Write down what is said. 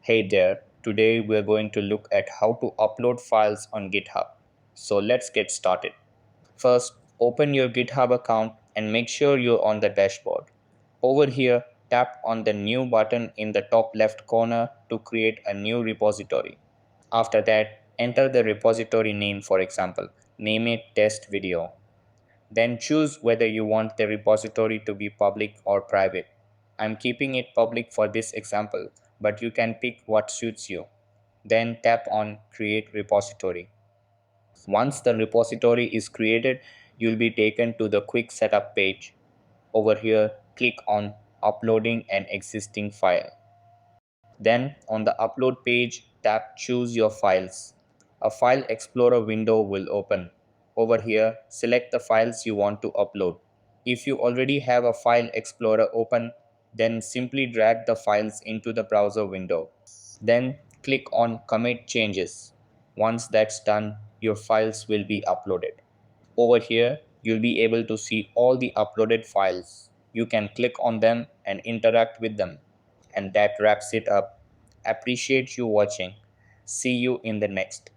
Hey there, today we're going to look at how to upload files on GitHub. So let's get started. First, open your GitHub account and make sure you're on the dashboard. Over here, tap on the New button in the top left corner to create a new repository. After that, enter the repository name, for example, name it test video. Then choose whether you want the repository to be public or private. I'm keeping it public for this example, but you can pick what suits you. Then tap on Create Repository. Once the repository is created, you'll be taken to the quick setup page. Over here, click on Uploading an existing file. Then on the upload page, tap Choose your files. A file explorer window will open. Over here, select the files you want to upload. If you already have a file explorer open, then simply drag the files into the browser window. Then click on Commit Changes. Once that's done, your files will be uploaded. Over here, you'll be able to see all the uploaded files. You can click on them and interact with them. And that wraps it up. Appreciate you watching. See you in the next.